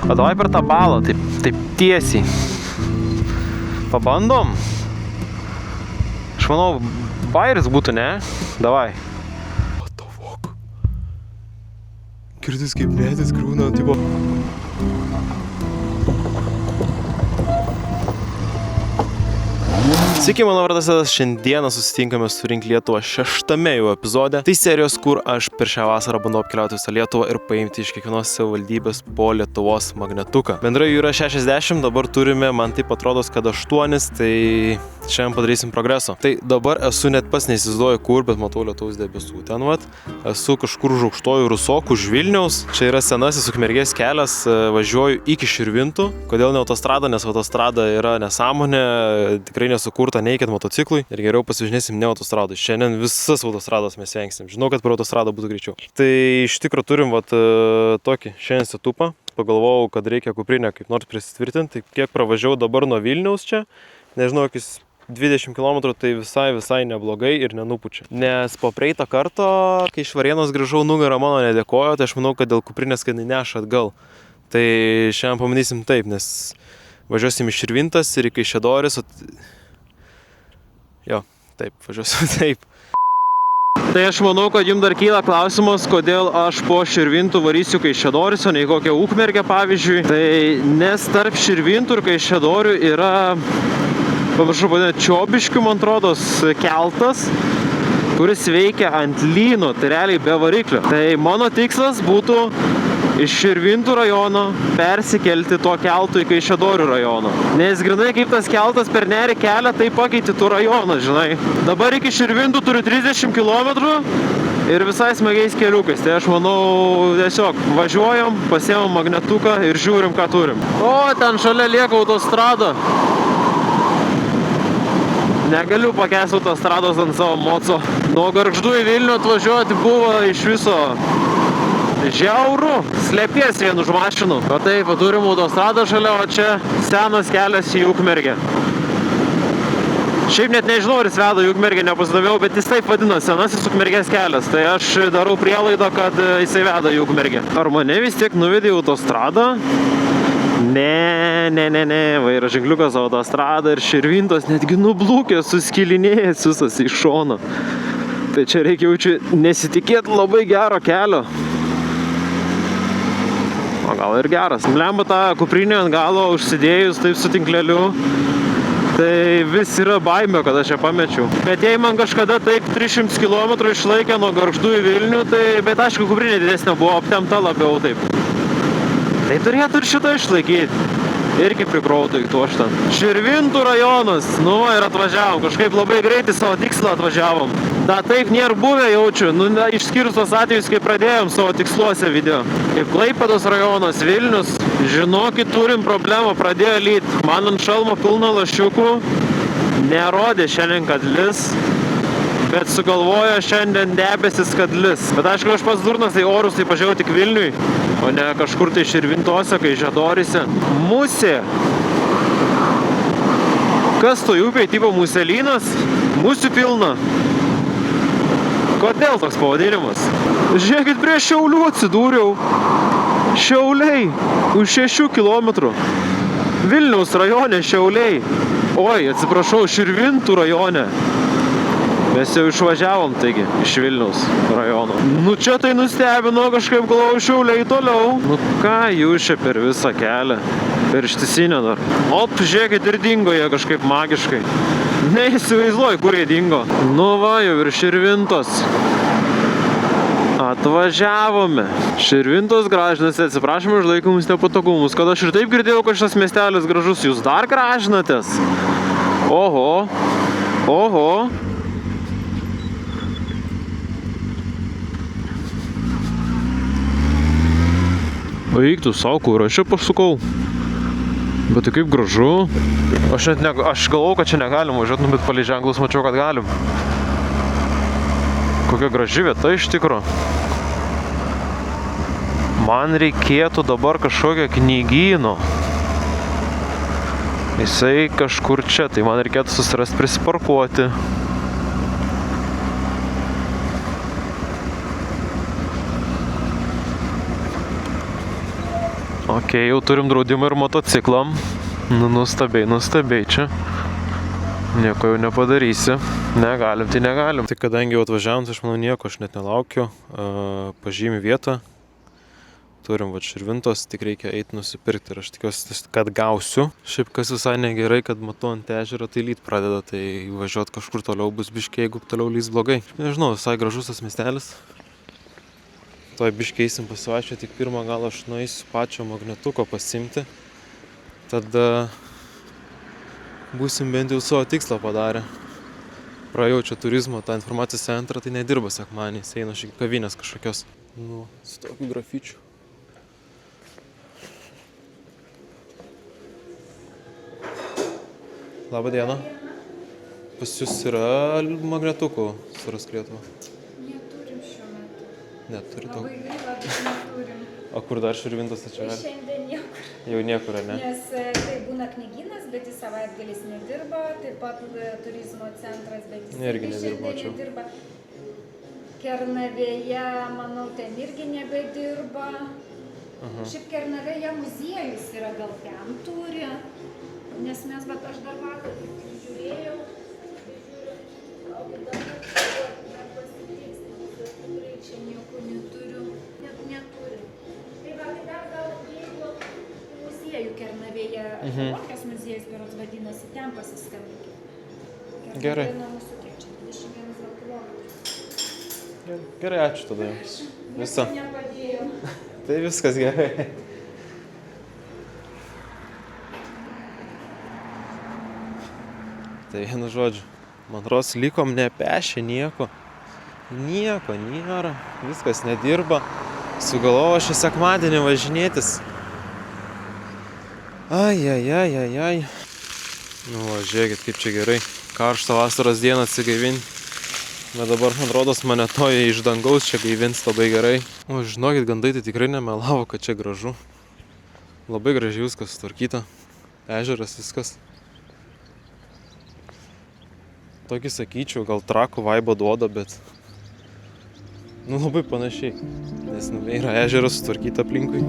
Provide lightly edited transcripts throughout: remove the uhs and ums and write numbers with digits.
O davai per tą balą, taip tiesiai. Pabandom? Aš manau, bairis būtų, ne? Davai. What the fuck? Girdis kaip medis griūna, tipo... Sveiki, mano vardas Edas, šiandieną susitinkame su Rink Lietuva 6-ame jau epizode. Tai serijos, kur aš per šią vasarą bandau apkeliauti visą Lietuvą ir paimti iš kiekvienos savivaldybės po Lietuvos magnetuką. Bendrai jų yra 60, dabar turime, man taip atrodo, kad 8, tai šiandien padarysim progreso. Tai dabar esu net pas neįsivaizduoju kur, bet matau Lietuvos debesų ten vat. Esu kažkur už Aukštojų Rusokų, už Vilniaus. Čia yra senasis Ukmergės kelias, važiuoju iki Širvintų. Kodėl ne autostrada, nes autostrada yra nesąmonė, tikrai nesukurta neikit motociklui ir geriau pasivažinėsim ne autostradui. Šiandien visas autostrados mes vengsim. Žinau, kad per autostradą būtų greičiau. Tai iš tikro turim tokį šiandien setupą. Pagalvojau, kad reikia kuprinę kaip nors prisitvirtinti. Kiek pravažiavau dabar nuo Vilniaus čia, nežinau, kokius 20 km, tai visai neblogai ir nenupučia. Nes po praeitą kartą, kai iš Varėnos grįžau, nugarą mano nedėkojo, tai aš manau, kad dėl kuprinės, kad neša atgal. Tai šiandien pamanysim taip, nes važiuosim iš Širvintas ir iki Kaišiadorys. Jo, taip, važiuosiu taip. Tai aš manau, kad jums dar kyla klausimas, kodėl aš po Širvintų varysiu Kaišiadorys, o ne į kokią Ukmergę, pavyzdžiui. Tai nes tarp Širvintų ir Kaišiadorių yra, pamiršau vadinti, Čiobiškių, man atrodos, keltas, kuris veikia ant lyno, tai realiai be variklio. Tai mano tikslas būtų iš Širvintų rajono persikelti tuo keltu į Kaišiadorių rajoną. Nes grinai kaip tas keltas per nerį kelią, tai pakeiti tų rajoną, žinai. Dabar iki Širvintų turiu 30 km ir visai smagiais keliukais. Tai aš manau, tiesiog važiuojam, pasiemam magnetuką ir žiūrim, ką turim. O, ten šalia lieka autostrada. Negaliu pakęsti autostrados ant savo moco. Nuo Gargždų į Vilnių atvažiuoti buvo iš viso žiauru, slėpies vien už mašinų. O taip, turim autostradą šalia, o čia senas kelias į Ukmergę. Šiaip net nežinau, ar jis veda į Ukmergę, nepasidomėjau, bet jis taip vadina, senasis Ukmergės kelias. Tai aš darau prielaidą, kad jisai veda į Ukmergę. Ar mane vis tiek nuvedė į autostradą? Ne, vairo ženkliukas autostrada ir Širvintos netgi nublūkęs, suskilinėjęs visas į šoną. Tai čia reikia jaučiu nesitikėti labai gero kelio. O gal ir geras. Blemba tą kuprinę ant galo užsidėjus taip su tinkleliu. Tai vis yra baimė, kad aš ją pamečiau. Bet jei man kažkada taip 300 km išlaikė nuo Gargždų į Vilnių, tai bet aišku kuprinė didesnė buvo, aptempta labiau taip. Tai turėtų ir šitą išlaikyti. Irgi prikrautų į tuoštą. Širvintų rajonas. Nu ir atvažiavom. Kažkaip labai greitai savo tikslą atvažiavom. Da, taip nėra buvę, jaučiu. Nu, išskyrus tos atvejus, kai pradėjom savo tiksluose video. Kaip Klaipėdos rajonas, Vilnius. Žinokit, turim problemą, pradėjo lyt. Man ant šalmo pilna lašiukų. Nerodė šiandien, kad lis. Bet sugalvojo šiandien debesis, kad lis. Bet aišku, aš pats durnas, tai orus tai pažiūrėjau tik Vilniui, o ne kažkur tai Širvintose, Kaišiadoryse. Musė. Kas to upėj, tipo muselynas? Musių pilna. Kodėl toks pavadinimas? Žiūrėkit, prie Šiaulių atsidūriau. Šiauliai. Už 6 km. Vilniaus rajone Šiauliai. Oi, atsiprašau, Širvintų rajone. Mes jau išvažiavom, taigi, iš Vilniaus rajono. Nu čia tai nustebino, kažkaip galvojau Šiauliai toliau. Nu ką jūs čia per visą kelią? Per ištisinę dar. Op, žiūrėkit, ir dingo jie kažkaip magiškai. Neįsivaizduoju, kur jie dingo. Nu va, jau ir Širvintos. Atvažiavome. Širvintos gražinasi, atsiprašome už laikomus nepatogumus. Kad aš ir taip girdėjau, kad šitas miestelis gražus, jūs dar gražinatės. Oho. Eik tu savo, kur aš čia pasukau. Bet tai kaip gražu. Aš galvau, kad čia negalim važiuoti, bet palei ženklus mačiau, kad galim. Kokia graži vieta iš tikro. Man reikėtų dabar kažkokio knygyno. Jisai kažkur čia, tai man reikėtų susirasti prisiparkuoti. Ok, jau turim draudimą ir motociklam. Nu, nustabiai čia. Nieko jau nepadarysi. Negalim, tai negalim. Tai kadangi jau atvažiavom, tai aš manau nieko, aš net nelaukiu. Pažymi vietą. Turim va Širvintos, tik reikia eiti nusipirkti ir aš tikiuosi, kad gausiu. Šiaip kas visai negerai, kad matau ant ežero, tai lyt pradeda, tai važiuoti kažkur toliau bus biškiai, jeigu toliau lys blogai. Nežinau, visai gražus tas miestelis. Toj biškiai eisim pasivaikščioti, tik pirmą gal aš nueisiu pačio magnetuko pasimti. Tada būsim bent jau savo tikslą padarę. Praėjau čia turizmo, tą informacijos centrą, tai nedirba sekmadieniais, eina šiek kavinės kažkokios. Nu, su tokiu grafičiu. Labą dieną. Pas jūs yra magnetukų Surask Lietuvą? Neturim šiuo metu. Neturit. Labai gaila, bet neturim. O kur dar Širvintos čia? Šiandien niekur. Jau niekur, ne? Nes tai būna knygynas, bet jis savaitgalis nedirba, taip pat turizmo centras, bet jis Irgi nedirba, čia. nedirba. Kernavėje, manau, ten irgi nebedirba. Šiaip Kernavėje muziejus yra, gal ten turi. Nes mes, bet aš dar vakar žiūrėjau, dar pasitikslinsiu, tikrai čia nieko neturiu, net neturiu. Tai va, tai dar gal jeigu muziejų Kernavėje, archeologijos muziejus berods vadinasi, ten pasiskambinkit. Gerai. Nuo mūsų kiek čia, 21 gal kilometrų. Gerai, ačiū tada jums. Viso. Nepadėjau. Tai viskas gerai. Tai vienu žodžiu, man atrodo, likom nepešę nieko. Nieko nėra, viskas nedirba. Sugalvojau šią sekmadienį važinėtis. Ai. Nu, va, žiūrėkit, kaip čia gerai. Karštą vasaros dieną atsigaivinti. Bet dabar, man rodos, mane toje iš dangaus čia gaivins labai gerai. O, žinokit, gandai tai tikrai nemelavo, kad čia gražu. Labai gražiai viskas sutvarkyta. Ežeras, viskas. Tokį sakyčiau, gal Trakų vaibą duoda, bet nu labai panašiai, nes yra ežeras sutvarkyta aplinkui.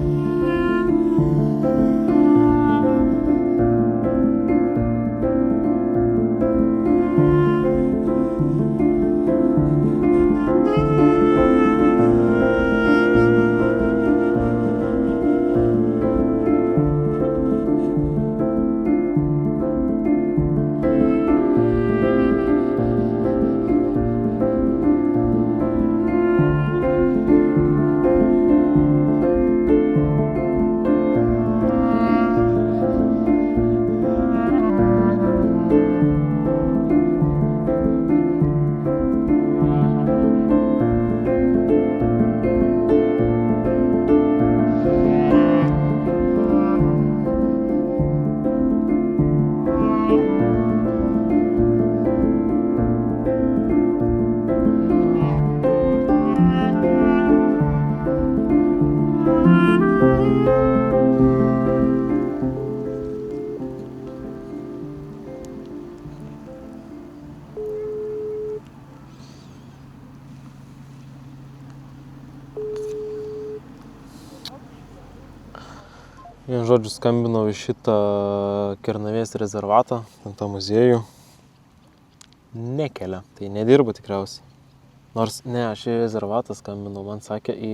Vienu žodžiu, skambinau į šitą Kernavės rezervatą, tą muziejų. Nekelia, tai nedirba tikriausiai. Nors ne, aš į rezervatą skambinau, man sakė į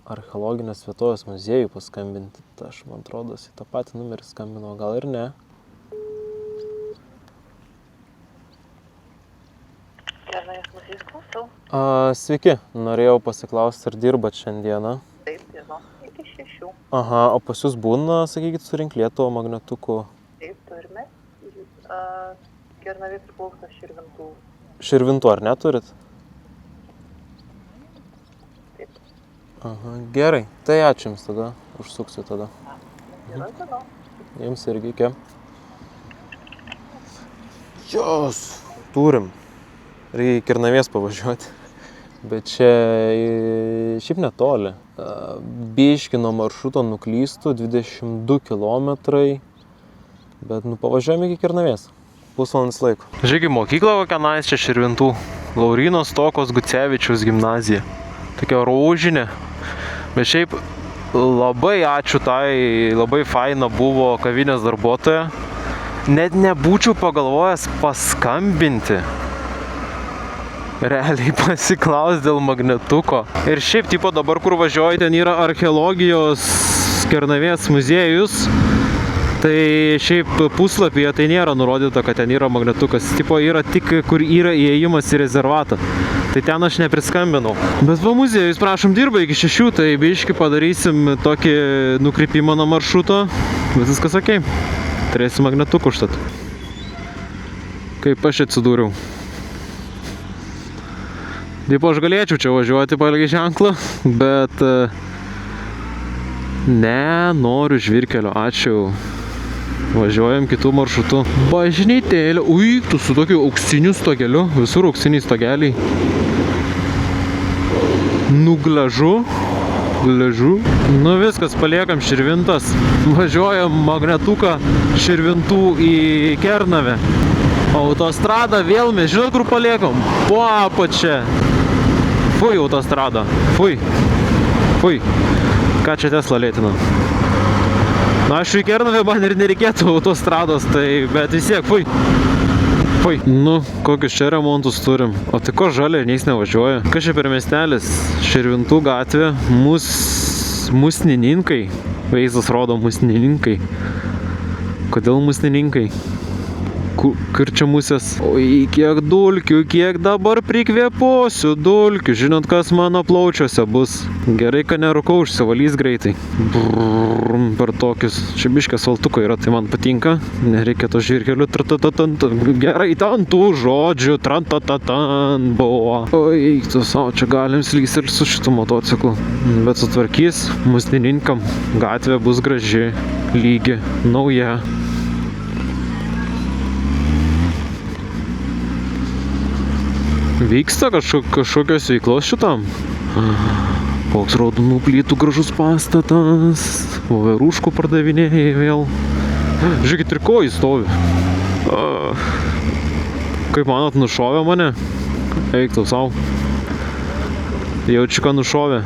archeologinės vietovės muziejų paskambinti. Tai aš, man atrodo, į tą patį numerį skambinau, gal ir ne. Kernavės muziejus klausau. Sveiki, norėjau pasiklausti, ar dirbat šiandieną. Taip, dirbu. Iki 6. Aha, o pas jūs būna, sakykit, Surink Lietuvą magnetukų? Taip, turime. Kernavė priklauso Širvintų. Širvintų ar neturit? Taip. Aha, gerai. Tai ačiū jums tada, užsuksiu tada. Yra tada. Jums irgi iki. Jos, turim. Reikia į Kernavės pavažiuoti. Bet čia šiaip netoli. Biški nuo maršruto nuklystų 22 kilometrai. Bet pavažiuojame iki Kernavės. Pusvalandis laiko. Žiūrėk, mokykla kokia nais čia Širvintų. Lauryno Stokos Gucevičiaus gimnazija. Tokia rožinė. Bet šiaip Labai ačiū tai, labai faina buvo kavinės darbuotoja. Net nebūčiau pagalvojęs paskambinti. Realiai pasiklaus dėl magnetuko. Ir šiaip tipo dabar, kur važiuoju, ten yra archeologijos Kernavės muziejus. Tai šiaip puslapyje tai nėra nurodyta, kad ten yra magnetukas. Tipo yra tik, kur yra įėjimas į rezervatą. Tai ten aš nepriskambinau. Bet va muziejus, prašom, dirba iki 6, tai biški padarysim tokį nukrypimą nuo maršruto. Viskas okei. Turėsim magnetuką užtat. Kaip aš atsidūriau. Tipo aš galėčiau čia važiuoti palei ženklą, bet ne, noriu žvyrkelio, ačiū. Važiuojam kitų maršrutų. Bažnytėlė, ui, tu su tokiu auksiniu stogeliu, visur auksiniai stogeliai. Nugležu. Nu viskas, paliekam Širvintas. Važiuojam magnetuką Širvintų į Kernavę. Autostrada vėl mes, žinot kur paliekam? Po apačia. Fui autostrada. Fui. Ką čia Tesla lėtina? Na, aš į Kernavę man ir nereikėtų autostrados, tai, bet vis tiek, fui. Nu, kokius čia remontus turim. O tai ko žalia ir nieks nevažiuoja? Kas čia per miestelis? Širvintų gatvė, musnininkai. Vaizdas rodo musnininkai. Kodėl musnininkai? Kur čia musės? Oi, kiek dulkių, kiek dabar prikvėposiu dulkių. Žinot, kas mano plaučiuose bus? Gerai, kad nerūkau, užsivalys greitai. Brrrr, per tokius. Čia biškė asfaltuko yra, tai man patinka. Nereikia to žvyrkelių. Gerai, ten tų žodžių. Trantatatant buvo. Oi, tu savo, čia galim slys ir su šitu motociklu. Bet sutvarkys musnininkam. Gatvė bus graži, lygi, nauja. Vyksta kažkokios veiklos šitam. Koks raudonų plytų gražus pastatas. Voveruškų pardavinėjai vėl. Žiūrėkit, ir kojai stovi. Kaip manot, nušovė mane? Eik tau savo. Jaučiu, ką nušovė.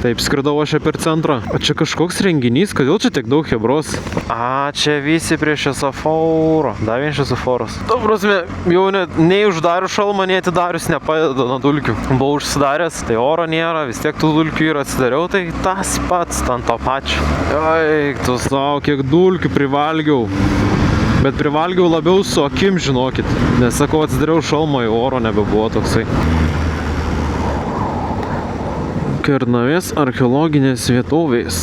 Taip, skridau aš per centrą. O čia kažkoks renginys, kodėl čia tiek daug hebros? A, čia visi prie šviesoforo. Dar vien šviesoforas. Tuo prasme, jau nei uždarius šalmą, nei atidarius nepadeda nuo dulkių. Buvau užsidaręs, tai oro nėra, vis tiek tų dulkių ir atsidariau, tai tas pats, ten to pačio. Eik, tu savo, kiek dulkių privalgiau. Bet privalgiau labiau su akim, žinokit. Nes sakau, atsidariau šalmą, jau oro nebebuvo toksai. Kernavės archeologinės vietovės.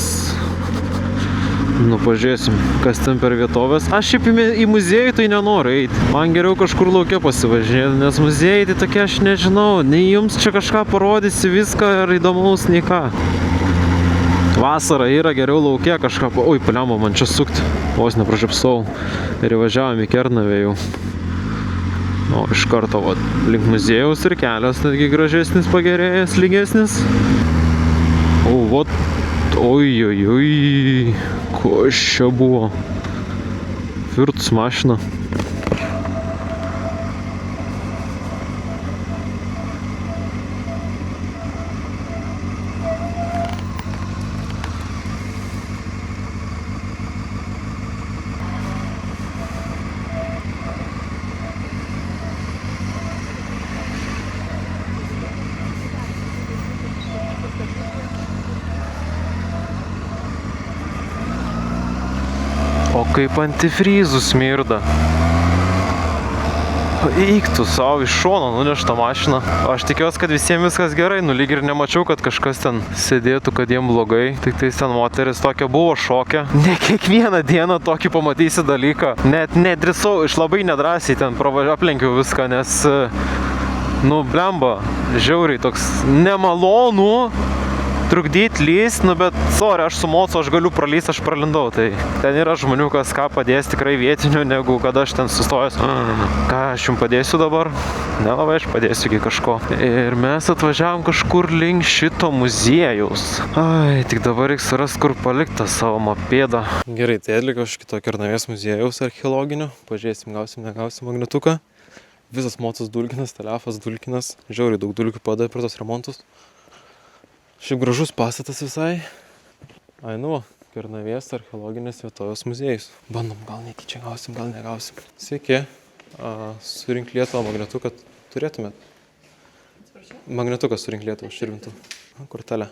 Nu, pažiūrėsim, kas ten per vietovės. Aš šiaip į muziejų tai nenoriu eiti. Man geriau kažkur lauke pasivažinėti, nes muziejai tai tokie aš nežinau. Nei jums čia kažką parodysi viską ir įdomaus, nei ką. Vasara yra geriau lauke kažką. Oi, paliamo man čia sukti. Vos nepražiapsau. Ir įvažiavom į Kernavę jau. O, iš karto, va, link muziejaus ir kelias netgi gražesnis, pagerėjęs, lygesnis. O, vat, oi, ko čia buvo? Virtus mašina. O kaip antifrizų smirda. Eik tu savo iš šono nuneštą mašiną. Aš tikiuosi, kad visiems viskas gerai, nu lyg ir nemačiau, kad kažkas ten sėdėtų, kad jiem blogai. Tik tai ten moteris tokia buvo šoke. Ne kiekvieną dieną tokį pamatysi dalyką. Net nedrįsau, iš labai nedrąsiai ten aplenkiau viską, nes, nu, blemba, žiauriai toks nemalonu. Trukdyti lyst, nu bet, sorry, aš su mocu, aš galiu pralyst, aš pralindau, tai ten yra žmonių, kas ką padės tikrai vietinių, negu kad aš ten sustojęs. Ką aš jums padėsiu dabar? Nelabai aš padėsiu iki kažko. Ir mes atvažiavom kažkur link šito muziejaus. Ai, tik dabar reiks surast, kur palikti savo mopėdą. Gerai, tai atlikau aš kito Kernavės muziejaus archeologinio. Pažiūrėsim, gausim, negausim magnetuką. Visas mocas dulkinas, telefas dulkinas. Žiauriai daug dulkių padavė per tos remontus. Šiaip gražus pastatas visai. Ai, nu, Kernavės archeologinės vietovės muziejus. Bandom, gal netyčia gausim, gal negausim. Sveiki, surink Lietuvą magnetuką turėtumėt? Magnetuką surink Lietuvą, Širvintų. Kortelę.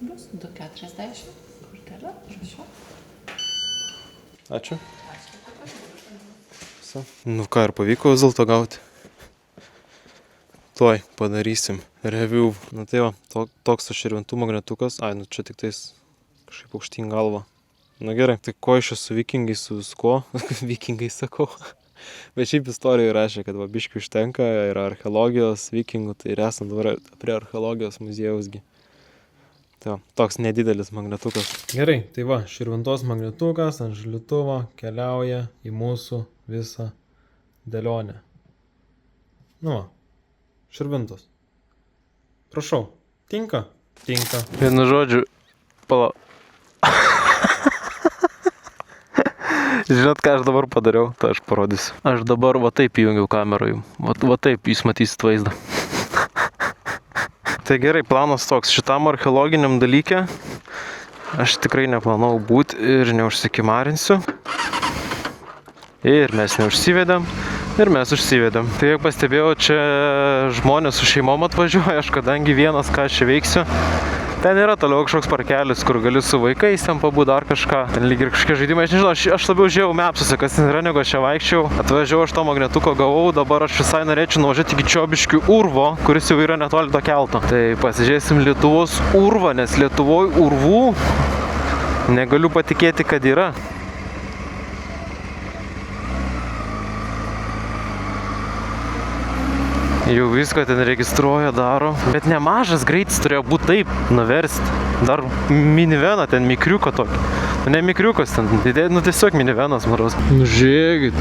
Bus 2,40. Kortelę, prašau. Ačiū. Viso. Nu ką, ir pavyko vis dėlto gauti. Tuoj padarysim review. Nu tai va, toks tas Širvintų magnetukas. Ai, nu čia tik tais kažkaip aukštyn galva. Nu gerai, tai ko iš su vikingais, su viskuo? Vikingai sakau. Bet šiaip istorijoje rašė, kad va biškių užtenka, yra archeologijos, vikingų, tai ir esam dabar prie archeologijos muziejausgi. Tai va, toks nedidelis magnetukas. Gerai, tai va, Širvintos magnetukas ant šaldytuvo keliauja į mūsų visą dėlionę. Nu va, Širvintos. Prašau, tinka? Tinka. Vienu žodžiu, pala. Žinot, ką aš dabar padariau, tai aš parodysiu. Aš dabar va taip įjungiau kamerą jums. Va taip jūs matysit vaizdą. Tai gerai, planas toks. Šitam archeologiniam dalyke aš tikrai neplanau būti ir neužsikimarinsiu. Ir mes neužsivedėm. Ir mes užsivedėm. Tai jak pastebėjau, čia žmonės su šeimom atvažiuoja, aš kadangi vienas ką čia veiksiu. Ten yra toliau kažkoks parkelis, kur gali su vaikais ten pabūti dar kažką. Ten lyg ir kažkokie žaidimai. Aš nežinau, aš labiau žiūrėjau mapsuose, kas ten yra, negu aš čia vaikščiau. Atvažiavau, aš to magnetuko gavau, dabar aš visai norėčiau nuvažiuoti iki Čiobiškių urvo, kuris jau yra netoli to kelto. Tai pasižiūrėsim Lietuvos urvą, nes Lietuvoje urvų negaliu patikėti, kad yra. Jau viską ten registruoja, daro. Bet nemažas greitis turėjo būti taip nuversti. Dar miniveną, ten mikriuko tokį. Ne mikriukas ten, nu tiesiog minivenas, maros. Nu žiūrėkit.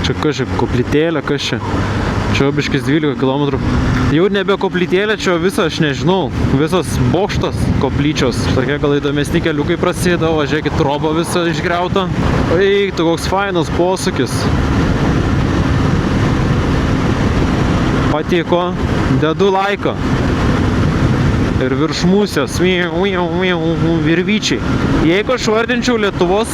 Čia kažkaip koplytėlė, kas čia? Čiobiškis 12 km. Jau nebe koplytėlė, čia visą, aš nežinau, visas bokštas koplyčios. Tokie gal įdomesni keliukai prasidavo, žiūrėkit, troba visą išgriauta. Eik, tu koks fainas posūkis. Patiko, dedu laiką. Ir virš musės, virvyčiai. Jeigu aš vardinčiau Lietuvos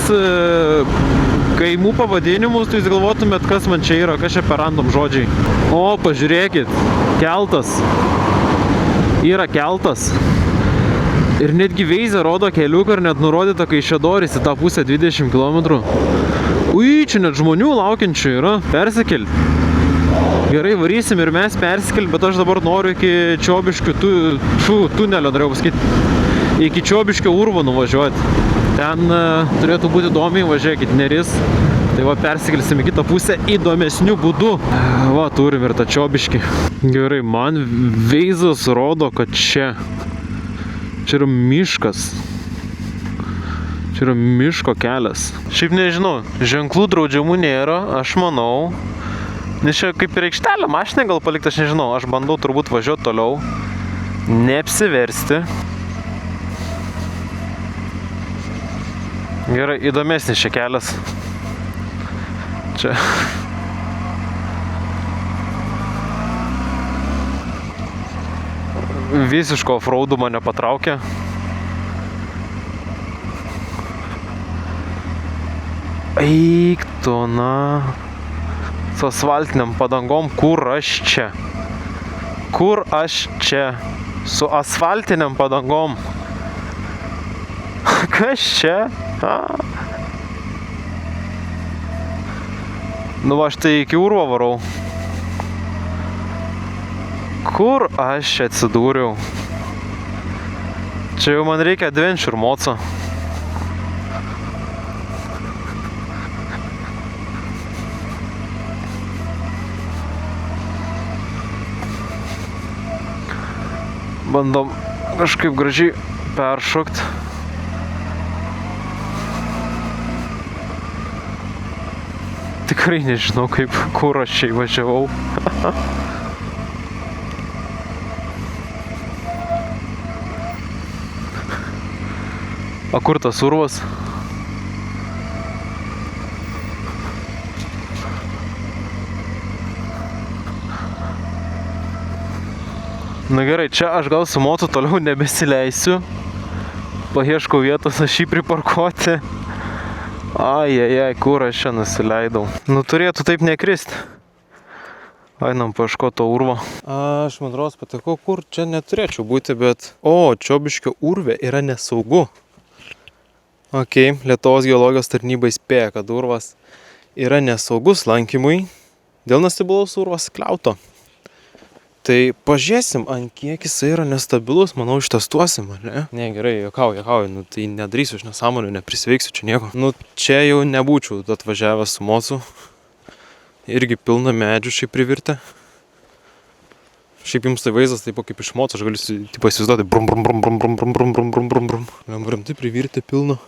kaimų pavadinimus, tai jūs galvotumėt, kas man čia yra, kas čia per random žodžiai. O, pažiūrėkit, keltas. Yra keltas. Ir netgi Veizė rodo keliuką ir net nurodyta, kai Šedoris į tą pusę 20 km. Ui, čia net žmonių laukiančių yra. Persikelti. Gerai, varysim ir mes persikelti, bet aš dabar noriu iki Čiobiškių tunelio, norėjau pasakyti, iki Čiobiškio urvo nuvažiuoti. Ten turėtų būti įdomiai, važiuokit, neris. Tai va, persikelsim į kitą pusę įdomesnių būdų. Va, turim ir tą Čiobiškį. Gerai, man Veizas rodo, kad čia yra miškas. Čia yra miško kelias. Šiaip nežinau, ženklų draudžiamų nėra, aš manau. Nes čia kaip ir aikštelė, mašinai gal palikti, aš nežinau, aš bandau turbūt važiuoti toliau, neapsiversti. Gerai, įdomesnis čia kelias. Čia. Visiško offroadų mane patraukė. Eik tu, na. Su asfaltiniam padangom, kur aš čia? Kur aš čia? Su asfaltiniam padangom. Kas čia? Nu va, aš tai iki urvo varau. Kur aš čia atsidūriau? Čia jau man reikia adventure moco. Bandom kažkaip gražiai peršokti. Tikrai nežinau, kur aš čia įvažiavau. O kur tas urvas? Na gerai, čia aš gal su motu toliau nebesileisiu. Paieškau vietos, aš jį priparkuoti. Ai, kur aš čia nusileidau. Nu, turėtų taip nekristi. Einam paieškoti to urvo. Aš man rodos patekau, kur čia neturėčiau būti, bet... O, Čiobiškio urve yra nesaugu. Ok, Lietuvos geologijos tarnyba įspėja, kad urvas yra nesaugus lankymui dėl nestabilaus urvos kliauto. Tai pažiūrėsim, ant kiek jisai yra nestabilus, manau, ištestuosim, ar ne? Ne, gerai, juokauju, nu tai nedarysiu iš nesąmonių, neprisveiksiu čia nieko. Nu, čia jau nebūčiau atvažiavęs su mocu. Irgi pilna medžių šiaip privirtę. Šiaip jums tai vaizdas taip kaip iš moco, aš galiu įsivaizduoti brum brum brum brum brum brum brum brum brum brum brum. Jam rimtai privirtę pilna.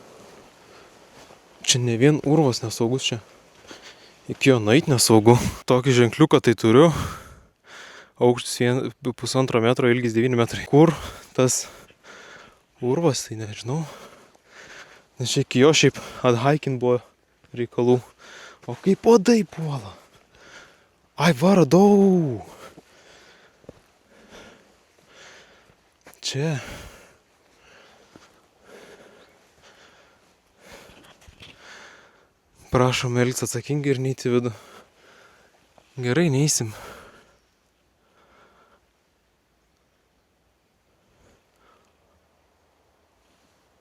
Čia ne vien urvas nesaugus čia. Iki jo nueit nesaugu. Tokį ženkliuką tai turiu. Aukštis 1,5 metro, ilgis 9 metrai. Kur tas urvas, tai nežinau. Nes čia iki jo šiaip athaikint buvo reikalų. O kaip uodai puola. Ai, radau. Čia. Prašom elgtis atsakingai ir neiti į vidų. Gerai, neįsim.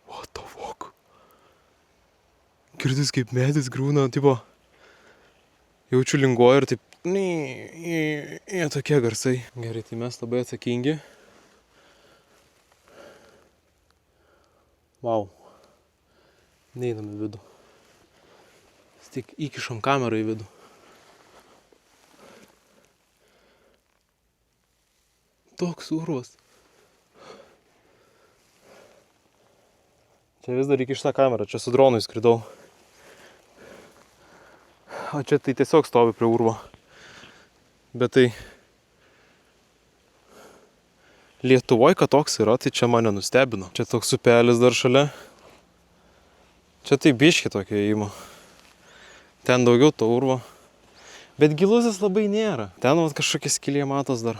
What the fuck? Girdis kaip medis grūna, tipo... Jaučiu linguoju ir taip... Jie tokie garsai. Gerai, tai mes labai atsakingi. Vau. Neeinam į vidų. Tik įkišom kamerą į vidų. Toks urvas. Čia vis dar įkišta kamera, čia su dronu įskridau. O čia tai tiesiog stovi prie urvo. Bet tai... Lietuvoje, kad toks yra, tai čia mane nustebino. Čia toks upelis dar šalia. Čia tai biški tokio įėjimo. Ten daugiau to urvo. Bet gilusis labai nėra. Ten vat kažkokia skylė matos dar.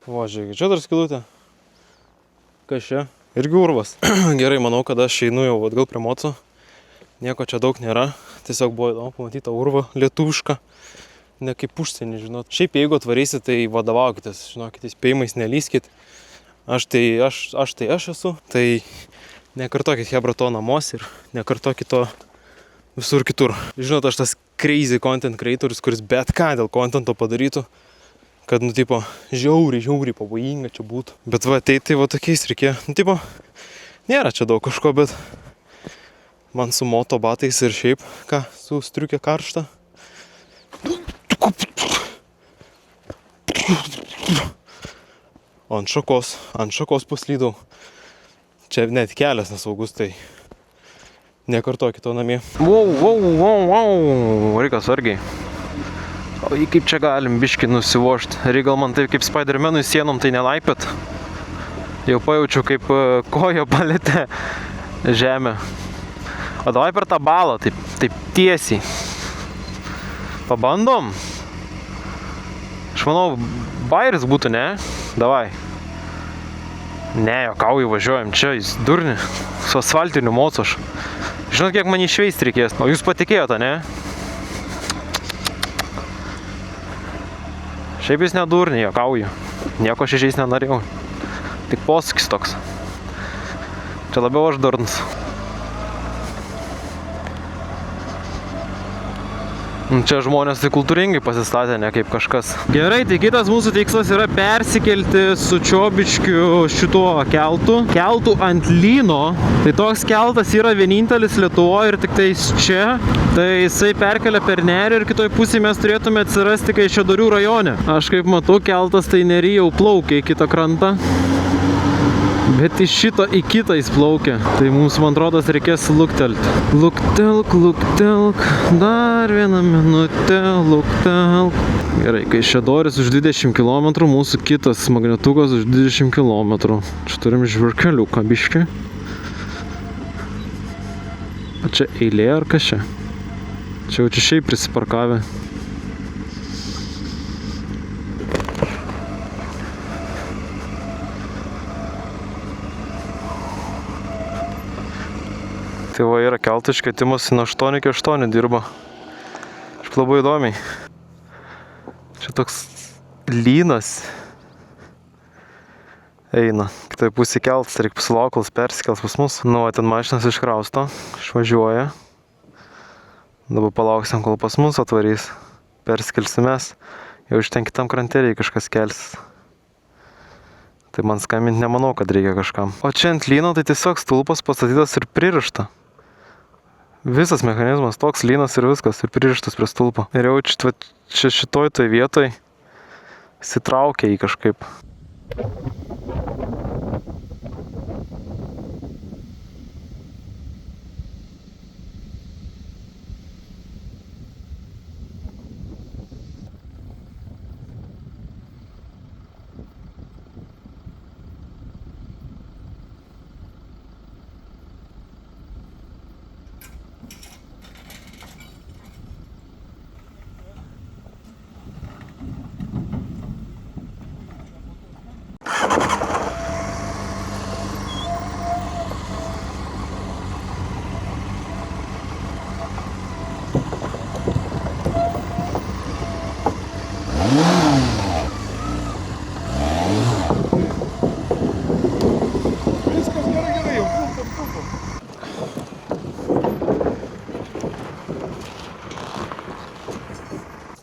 Va, žiūrėk, čia dar skylutė. Kas čia? Irgi urvas. Gerai, manau, kad aš einu jau atgal prie moco. Nieko čia daug nėra. Tiesiog buvo įdomu pamatyti tą urvą lietuvišką. Ne kaip užsienį, žinot. Šiaip jeigu atvarysit, tai vadovaukitės. Žinokit, įspėjimais nelyskit. Aš esu. Tai nekartokit hebra to namuose ir nekartokit to visur kitur. Žinot, aš tas crazy content creatorius, kuris bet ką dėl contento padarytų, kad, nu, tipo, žiauriai pavojinga čia būtų. Bet va, tai va tokiais reikėjo. Nu, tipo, nėra čia daug kažko, bet man su moto batais ir šiaip, ką, su striukė karšta. O ant šakos paslydau. Čia net kelias nesaugus, tai nekartokit to namie. Wow, reikia sargiai. O jį kaip čia galim biškį nusivožti. Reikia man taip kaip Spidermanui sienom tai nelaipėt. Jau pajaučiu kaip koja palėtė žemę. O davai per tą balą, taip tiesiai. Pabandom? Aš manau, bairis būtų, ne? Davai. Ne, jokauju, važiuojam čia, jis durni. Su asfaltiniu mocu aš. Žinot, kiek man išveist reikės. O jūs patikėjote, ne? Šiaip jis nedurni, jokauju. Nieko šešiais nenorėjau. Tik posūkis toks. Čia labiau aš durnas. Čia žmonės tai kultūringai pasistatė, ne kaip kažkas. Gerai, tai kitas mūsų tikslas yra persikelti su Čiobiškiu šituo keltu. Keltu ant lyno. Tai toks keltas yra vienintelis Lietuvoje ir tik tais čia. Tai jisai perkelia per nerį ir kitoj pusėje mes turėtume atsirasti Kaišiadorių rajone. Aš kaip matau, keltas tai Nery jau plaukia į kitą krantą. Bet iš šito į kitą jis plaukia. Tai mums, man atrodo, reikės luktelti. Luktelk, dar vieną minutę, luktelk. Gerai, Kaišiadoris už 20 km, mūsų kitas magnetukas už 20 km. Čia turim žvirkeliuką biškį. O čia eilė ar kas čia? Čia jau čia šiaip prisiparkavę. Tai va yra keltų iškvietimas, nuo 8 iki 8 dirba. Aš labai įdomiai. Čia toks lynas eina. Kitai pusė keltas, reikia pasilaukti, persikels pas mus. Nu, ten mašinas iškrausto, išvažiuoja. Dabar palauksim, kol pas mus atvarys. Persikelsimės. Jau iš ten kitam kranteliai kažkas kelsis. Tai man skambinti nemanau, kad reikia kažkam. O čia ant lyno tai tiesiog stulpas pastatytas ir pririšta. Visas mechanizmas, toks lynas ir viskas, ir pririštas prie stulpo. Ir jau čia šitoj toj vietoj įsitraukia į kažkaip.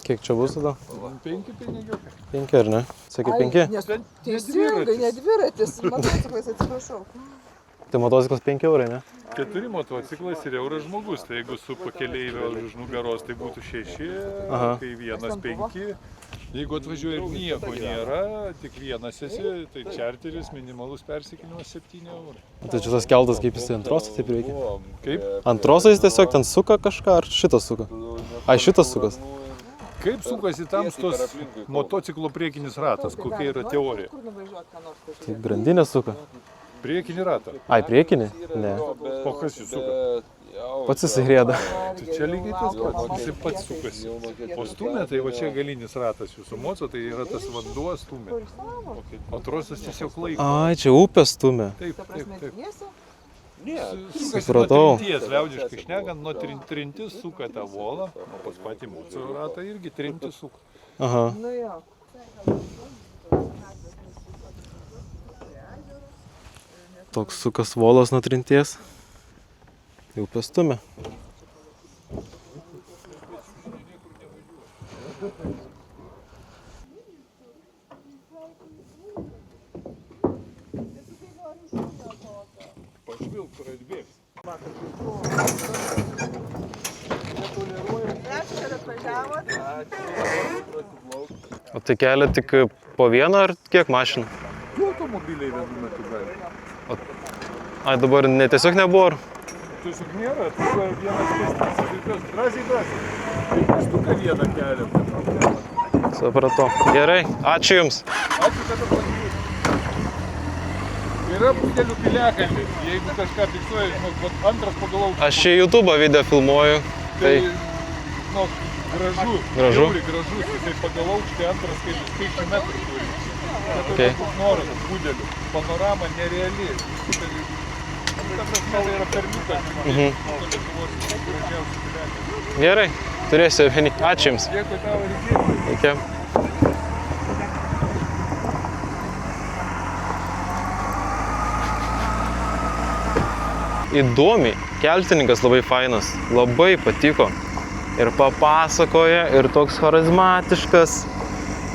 Kiek čia bus tada? 5 pinigiukai. 5 ar ne? Sakė 5? Teisingai, ne dviratis, motociklas, atsiprašau. Tai motociklas 5 eurai, ne? 4 motociklas ir euras žmogus, tai jeigu su pakeleivio už nugaros tai būtų 6, kai vienas 5. Jeigu atvažiuoja ir nieko nėra, tik vienas esi, tai čarteris minimalus persikėlimas 7 eurų. Tai čia tas keltas kaip jis antrosas taip reikia? Kaip? Antrosas jis tiesiog ten suka kažką, ar šitas suka? Ai, šitas sukas. Kaip sukasi tamstos motociklo priekinis ratas, kokia yra teorija? Tai grandinė suka. Priekinį ratą. Ai, priekinį? Ne. O kas jis suka? Pats įsigrėda. Tai čia lygiai tas pats, jis pats sukasi. O stumė, tai va čia galinis ratas jūsų moco, tai yra tas vanduo stumė. Antrosas tiesiog laiko. Ai, čia upė stumė. Taip, taip, taip. Supratau. Nuo trinties, liaudiškai šnekant, nuo trintis suka tą volą, o pas patį moco ratą irgi trintis suka. Aha. Nu jo. Toks sukas volas nuo trinties. Jau pastumė. Pašvilk, kur atbėgs. O tai kelia tik po vieną ar kiek mašinų? Du automobiliai vienu metu gali. Ai, dabar tiesiog nebuvo? Tiesiog nėra, atvažiuoja vienas pėstysis, drąsiai. Pėstuką vieną keliam. Supratau. Gerai, ačiū Jums. Ačiū, kad aplankyt. Yra Putelių piliakalnis, jeigu kažką fiksuoja, žinok, antras pagal aukštį. Aš čia YouTube video filmuoju. Tai, nu, gražu. Gražu? Žiauriai gražus, jisai pagal aukštį antras kaip skaičių metrų turi. Okay. Tai noras Putelių. Panorama nereali. Ta prasme, tai yra perliukas. Lietuvos gražiausių piliakalnių. Gerai, turėsiu vieni. Ačiū Jums. Dėkui tau ir dėkui. Iki. Įdomiai, keltininkas labai fainas, labai patiko. Ir papasakoja, ir toks charizmatiškas,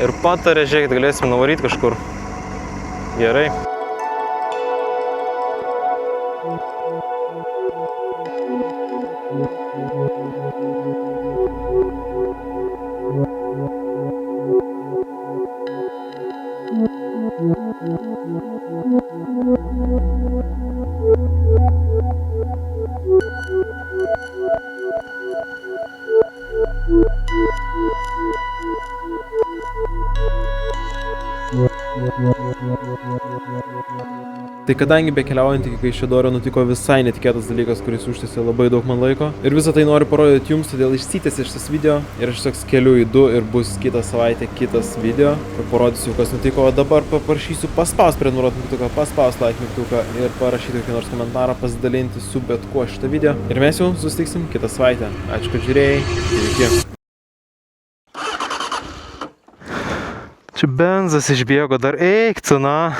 ir patarė, žiūrėkit, galėsime nuvaryti kažkur. Gerai. Tai kadangi bekeliaujant iki Kaišiadorių nutiko visai netikėtas dalykas, kuris užtęsė labai daug man laiko. Ir visą tai noriu parodyti jums, todėl išsitęsė šitas video. Ir aš tiesiog keliu į 2 ir bus kitą savaitę kitas video. Ir parodysiu, kas nutiko. O dabar paprašysiu paspaust prenumeruot mygtuką, paspaust like mygtuką ir parašyti kokį nors komentarą, pasidalinti su bet kuo šitą video. Ir mes jau susitiksim kitą savaitę. Ačiū, kad žiūrėjai. Iki. Čia benzas išbėgo, dar eik tu, na.